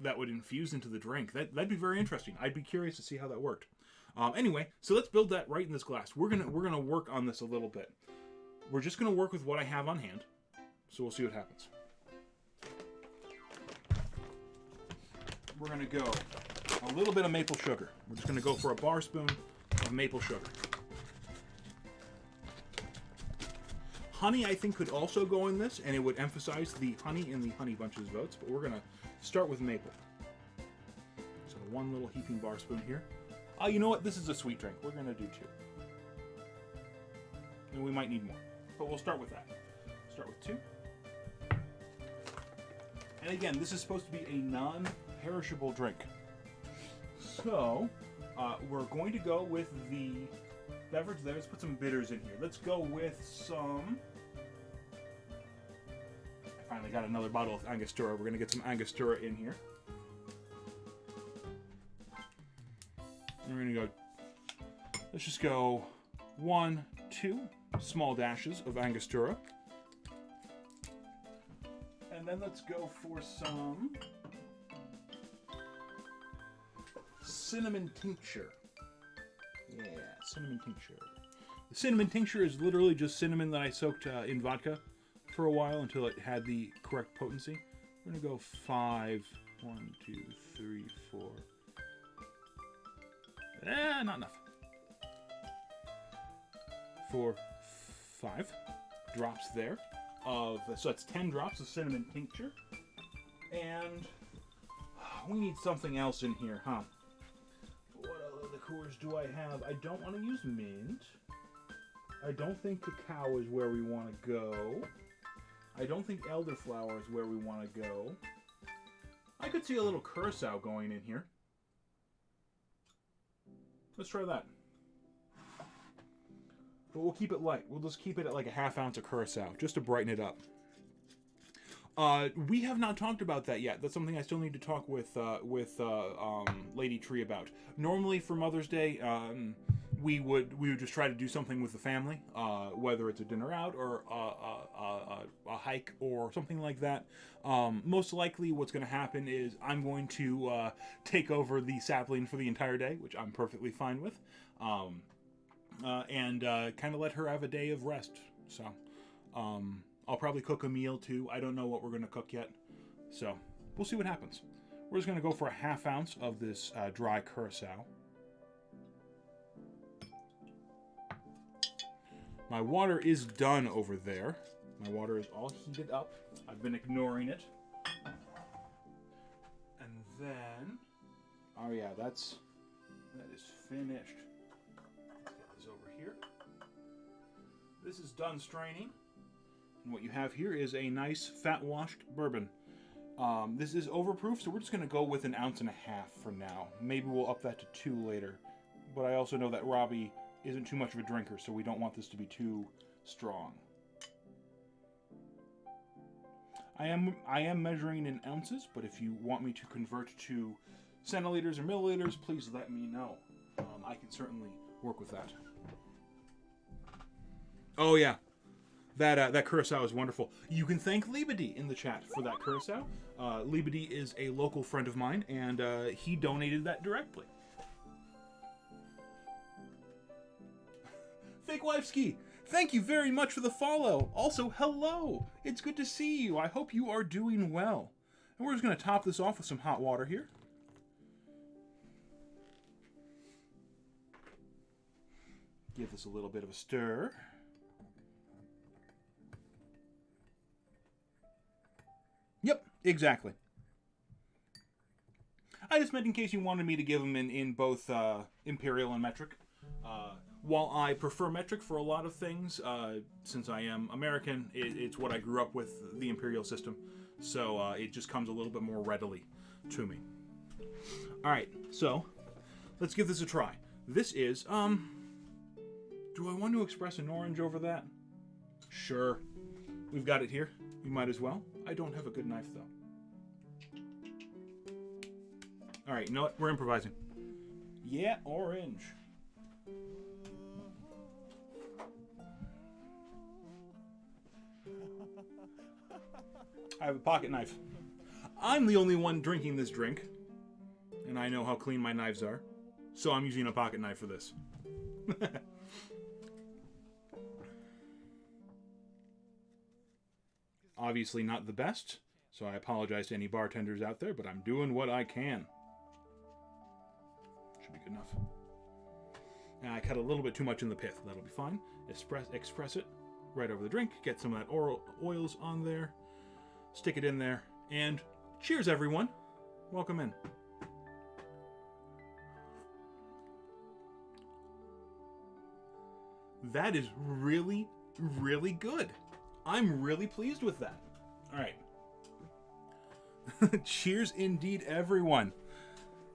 that would infuse into the drink. That'd be very interesting. I'd be curious to see how that worked. Anyway, so let's build that right in this glass. We're gonna work on this a little bit. We're just gonna work with what I have on hand. So we'll see what happens. We're gonna go a little bit of maple sugar. We're just gonna go for a bar spoon of maple sugar. Honey, I think, could also go in this, and it would emphasize the honey in the Honey Bunches votes, but we're going to start with maple. So one little heaping bar spoon here. You know what? This is a sweet drink. We're going to do 2. And we might need more, but we'll start with that. Start with 2. And again, this is supposed to be a non-perishable drink. So, we're going to go with the beverage there. Let's put some bitters in here. Let's go with some... I finally got another bottle of Angostura. We're going to get some Angostura in here. We're going to go... Let's just go 1, 2 small dashes of Angostura. And then let's go for some cinnamon tincture. Yeah, cinnamon tincture. The cinnamon tincture is literally just cinnamon that I soaked in vodka for a while until it had the correct potency. We're going to go 5. 1, 2, 3, 4. Not enough. 4, 5 drops there. So that's 10 drops of cinnamon tincture. And we need something else in here, huh? What other liqueurs do I have? I don't want to use mint. I don't think cacao is where we want to go. I don't think elderflower is where we want to go. I could see a little curacao going in here. Let's try that. But we'll keep it light. We'll just keep it at like a ½ ounce of curacao, just to brighten it up. We have not talked about that yet. That's something I still need to talk with Lady Tree about. Normally for Mother's Day, we would just try to do something with the family, whether it's a dinner out or a hike or something like that. Most likely, what's going to happen is I'm going to take over the sapling for the entire day, which I'm perfectly fine with, and kind of let her have a day of rest. So. I'll probably cook a meal too. I don't know what we're going to cook yet. So, we'll see what happens. We're just going to go for a ½ ounce of this dry curacao. My water is done over there. My water is all heated up. I've been ignoring it. And then... Oh yeah, that is finished. Let's get this over here. This is done straining. And what you have here is a nice fat-washed bourbon. This is overproof, so we're just going to go with 1.5 ounces for now. Maybe we'll up that to 2 later. But I also know that Robbie isn't too much of a drinker, so we don't want this to be too strong. I am measuring in ounces, but if you want me to convert to centiliters or milliliters, please let me know. I can certainly work with that. Oh yeah. That curacao is wonderful. You can thank Libedy in the chat for that curacao. Libedy is a local friend of mine, and he donated that directly. Fake Wifeski, thank you very much for the follow. Also, hello. It's good to see you. I hope you are doing well. And we're just going to top this off with some hot water here. Give this a little bit of a stir. Yep, exactly. I just meant in case you wanted me to give them in both imperial and metric. While I prefer metric for a lot of things, since I am American, it's what I grew up with, the imperial system. So it just comes a little bit more readily to me. Alright, so let's give this a try. This is, do I want to express an orange over that? Sure. We've got it here. We might as well. I don't have a good knife, though. Alright, you know what? We're improvising. Yeah, orange. I have a pocket knife. I'm the only one drinking this drink, and I know how clean my knives are, so I'm using a pocket knife for this. Obviously not the best, so I apologize to any bartenders out there, but I'm doing what I can. Should be good enough. And I cut a little bit too much in the pith. That'll be fine. Express it right over the drink. Get some of that oils on there. Stick it in there. And cheers, everyone. Welcome in. That is really, really good. I'm really pleased with that. All right. Cheers indeed, everyone.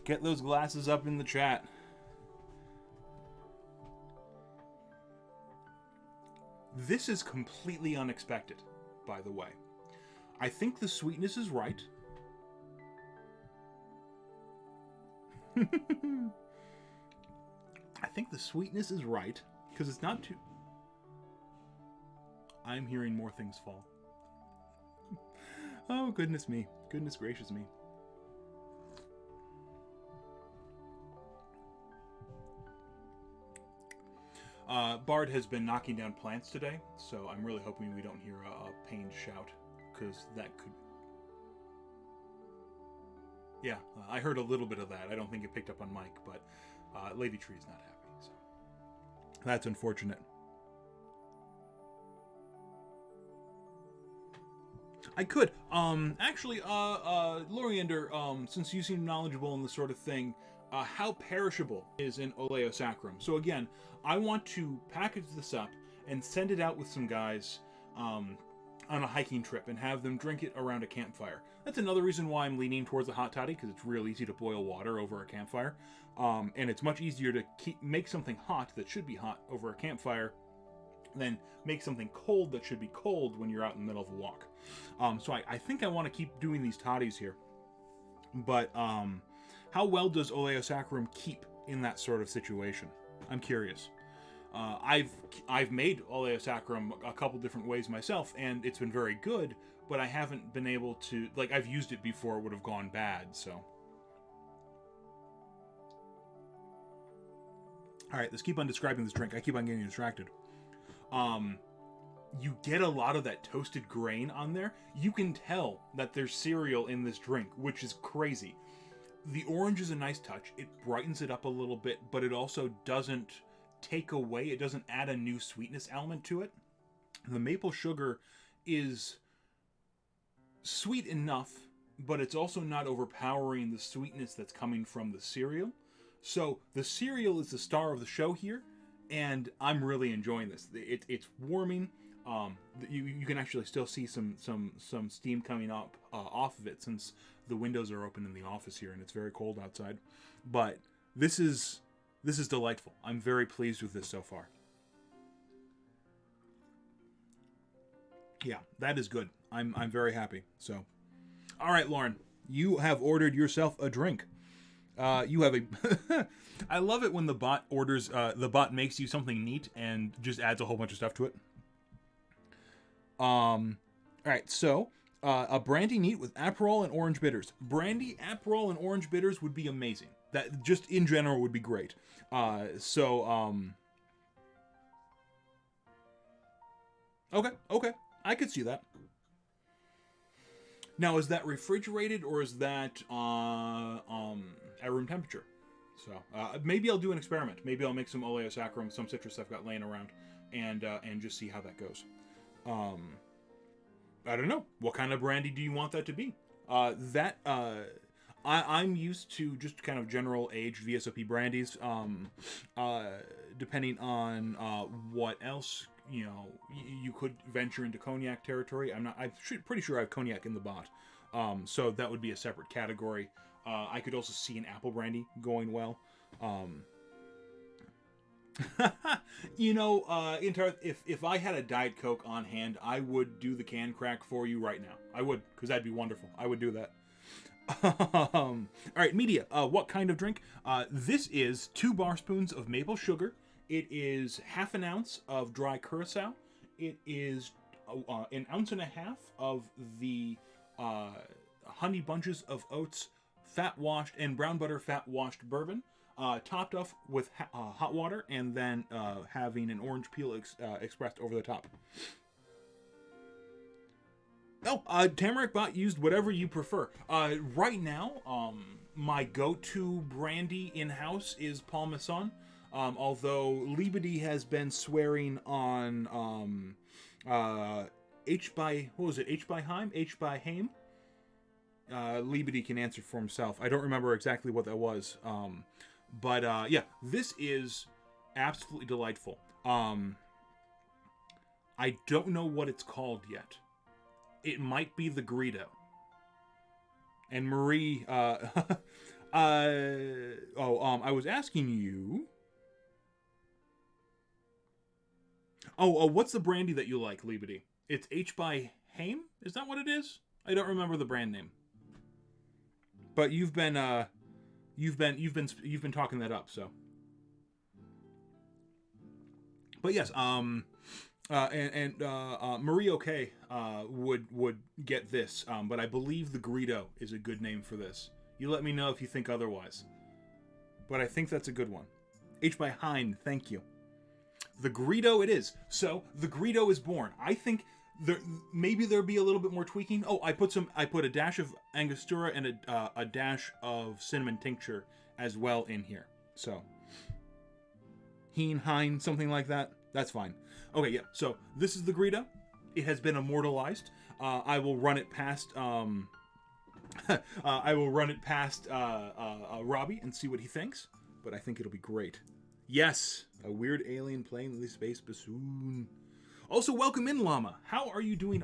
Get those glasses up in the chat. This is completely unexpected, by the way. I think the sweetness is right. I think the sweetness is right, because it's not too... I'm hearing more things fall. Oh, goodness me. Goodness gracious me. Bard has been knocking down plants today, so I'm really hoping we don't hear a pained shout, because that could... Yeah, I heard a little bit of that. I don't think it picked up on mic, but Lady Tree is not happy, so that's unfortunate. I could. Actually, Loriander, since you seem knowledgeable in this sort of thing, how perishable is an Oleo Sacrum? So again, I want to package this up and send it out with some guys on a hiking trip and have them drink it around a campfire. That's another reason why I'm leaning towards the hot toddy, because it's real easy to boil water over a campfire. And it's much easier to make something hot that should be hot over a campfire than make something cold that should be cold when you're out in the middle of a walk. So I think I want to keep doing these toddies here. But how well does Oleo Saccharum keep in that sort of situation? I'm curious. I've made Oleo Saccharum a couple different ways myself, and it's been very good, but I haven't been able to... Like, I've used it before it would have gone bad, so... Alright, let's keep on describing this drink. I keep on getting distracted. You get a lot of that toasted grain on there. You can tell that there's cereal in this drink, which is crazy. The orange is a nice touch. It brightens it up a little bit, but it also doesn't take away, it doesn't add a new sweetness element to it. The maple sugar is sweet enough, but it's also not overpowering the sweetness that's coming from the cereal. So the cereal is the star of the show here, and I'm really enjoying this. It's warming. You can actually still see some steam coming up off of it, since the windows are open in the office here and it's very cold outside. But this is delightful. I'm very pleased with this so far. Yeah, that is good. I'm very happy. So, all right, Lauren, you have ordered yourself a drink. You have a... I love it when the bot orders, the bot makes you something neat and just adds a whole bunch of stuff to it. All right, so a brandy neat with Aperol and orange bitters. Brandy, Aperol, and orange bitters would be amazing. That just in general would be great. Okay, I could see that. Now, is that refrigerated or is that at room temperature? So maybe I'll do an experiment. Maybe I'll make some Oleo Saccharum, some citrus I've got laying around, and just see how that goes. I don't know. What kind of brandy do you want that to be? I'm used to just kind of general aged VSOP brandies. Depending on what else, you could venture into cognac territory. I'm pretty sure I have cognac in the bot. So that would be a separate category. I could also see an apple brandy going well. If I had a Diet Coke on hand, I would do the can crack for you right now. I would, because that'd be wonderful. I would do that. All right, media. What kind of drink? This is 2 bar spoons of maple sugar. It is half an ounce of dry curacao. It is an ounce and a half of the honey bunches of oats, fat washed, and brown butter fat washed bourbon, topped off with hot water, and then having an orange peel expressed over the top. Oh, Tamarick Bot used whatever you prefer. Right now, my go-to brandy in-house is Parmesan. Although Liebedy has been swearing on H by Heim? H by Haim? Liebedy can answer for himself. I don't remember exactly what that was. But yeah, this is absolutely delightful. I don't know what it's called yet. It might be the Greedo. And Marie, I was asking you. What's the brandy that you like, Liebedy? It's H by Haim? Is that what it is? I don't remember the brand name. But you've been talking that up, so. But yes, Marie OK would get this, but I believe the Greedo is a good name for this. You let me know if you think otherwise. But I think that's a good one. H by Hein, thank you. The Greedo it is. So the Greedo is born. I think maybe there'll be a little bit more tweaking. Oh, I put a dash of Angostura and a dash of cinnamon tincture as well in here. So Hein, something like that. That's fine. Okay, yeah. So this is the Greedo. It has been immortalized. I will run it past. I will run it past Robbie and see what he thinks. But I think it'll be great. Yes, a weird alien playing the space bassoon. Also, welcome in, Llama. How are you doing?